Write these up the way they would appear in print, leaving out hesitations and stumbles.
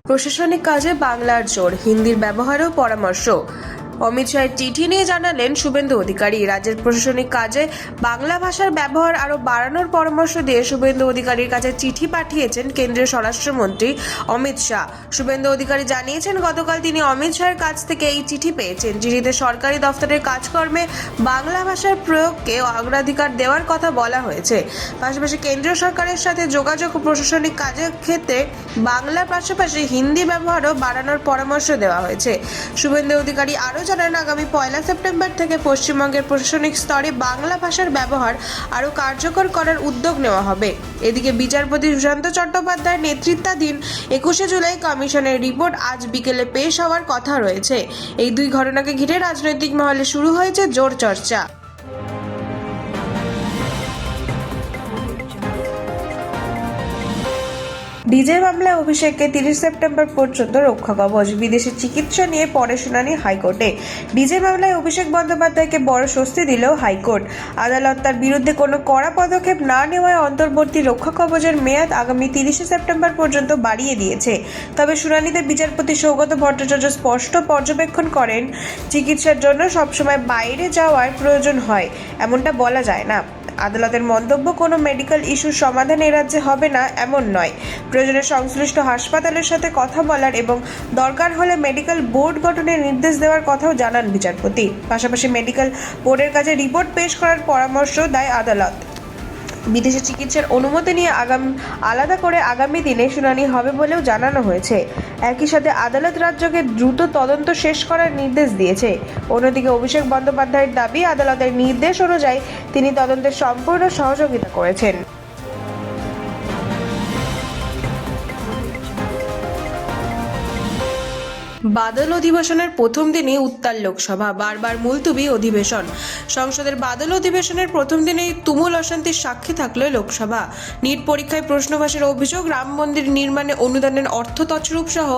প্রশাসনিক কাজে বাংলার জোর, হিন্দির ব্যবহারেও পরামর্শ। অমিত শাহের চিঠি নিয়ে জানালেন শুভেন্দু অধিকারী। রাজ্যের প্রশাসনিক কাজে বাংলা ভাষার ব্যবহার আরও বাড়ানোর পরামর্শ দিয়ে শুভেন্দু অধিকারীর কাছে চিঠি পাঠিয়েছেন কেন্দ্রীয় স্বরাষ্ট্রমন্ত্রী অমিত শাহ। শুভেন্দু অধিকারী জানিয়েছেন, গতকাল তিনি অমিত শাহের কাছ থেকে এই চিঠি পেয়েছেন। চিঠিতে সরকারি দফতরের কাজকর্মে বাংলা ভাষার প্রয়োগকে অগ্রাধিকার দেওয়ার কথা বলা হয়েছে। পাশাপাশি কেন্দ্রীয় সরকারের সাথে যোগাযোগ ও প্রশাসনিক কাজের ক্ষেত্রে বাংলার পাশাপাশি হিন্দি ব্যবহারও বাড়ানোর পরামর্শ দেওয়া হয়েছে। শুভেন্দু অধিকারী আরও জানান, আগামী 1 সেপ্টেম্বর থেকে পশ্চিমবঙ্গের প্রশাসনিক স্তরে বাংলা ভাষার ব্যবহার আরও কার্যকর করার উদ্যোগ নেওয়া হবে। এদিকে বিচারপতি সুশান্ত চট্টোপাধ্যায়ের নেতৃত্বাধীন 21 জুলাই কমিশনের রিপোর্ট আজ বিকেলে পেশ হওয়ার কথা রয়েছে। এই দুই ঘটনাকে ঘিরে রাজনৈতিক মহলে শুরু হয়েছে জোর চর্চা। ডিজে মামলায় অভিষেককে 30 সেপ্টেম্বর পর্যন্ত রক্ষা কবচ। বিদেশে চিকিৎসা নিয়ে পরে শুনানি হাইকোর্টে। ডিজে মামলায় অভিষেক বন্দ্যোপাধ্যায়কে বড় স্বস্তি দিলেও হাইকোর্ট। আদালত তার বিরুদ্ধে কোনো কড়া পদক্ষেপ না নেওয়ায় অন্তর্বর্তী রক্ষা কবচের মেয়াদ আগামী 30 সেপ্টেম্বর পর্যন্ত বাড়িয়ে দিয়েছে। তবে শুনানিতে বিচারপতি সৌগত ভট্টাচার্য স্পষ্ট পর্যবেক্ষণ করেন, চিকিৎসার জন্য সবসময় বাইরে যাওয়ার প্রয়োজন হয় এমনটা বলা যায় না। আদালতের মন্তব্য কোনো মেডিকেল ইস্যুর সমাধান এ রাজ্যে হবে না এমন নয়। প্রয়োজনে সংশ্লিষ্ট হাসপাতালের সাথে কথা বলার এবং দরকার হলে মেডিকেল বোর্ড গঠনের নির্দেশ দেওয়ার কথাও জানান বিচারপতি। পাশাপাশি মেডিকেল বোর্ডের কাছে রিপোর্ট পেশ করার পরামর্শ দেয় আদালত। বিদেশে চিকিৎসার অনুমতি নিয়ে আলাদা করে আগামী দিনে শুনানি হবে বলেও জানানো হয়েছে। একই সাথে আদালত রাজ্যকে দ্রুত তদন্ত শেষ করার নির্দেশ দিয়েছে। অন্যদিকে অভিষেক বন্দ্যোপাধ্যায়ের দাবি, আদালতের নির্দেশ অনুযায়ী তিনি তদন্তের সম্পূর্ণ সহযোগিতা করেছেন। বাদল অধিবেশনের প্রথম দিনেই উত্তাল লোকসভা, বারবার মুলতুবি অধিবেশন। সংসদের বাদল অধিবেশনের প্রথম দিনেই তুমুল অশান্তির সাক্ষী থাকল লোকসভা। নিট পরীক্ষায় প্রশ্নফাঁসের অভিযোগ, রাম মন্দির নির্মাণে অনুদানের অর্থ তছরূপ সহ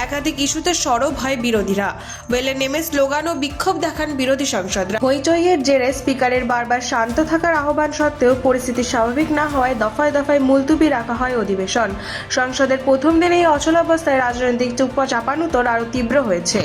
একাধিক ইস্যুতে সরব হয় বিরোধীরা। ওয়েলে নেমে স্লোগান ও বিক্ষোভ দেখান বিরোধী সাংসদরা। হইচইয়ের জেরে স্পিকারের বারবার শান্ত থাকার আহ্বান সত্ত্বেও পরিস্থিতি স্বাভাবিক না হওয়ায় দফায় দফায় মুলতুবি রাখা হয় অধিবেশন। সংসদের প্রথম দিনেই অচলাবস্থায় রাজনৈতিক চাপানুতর আরও তীব্র হয়েছে।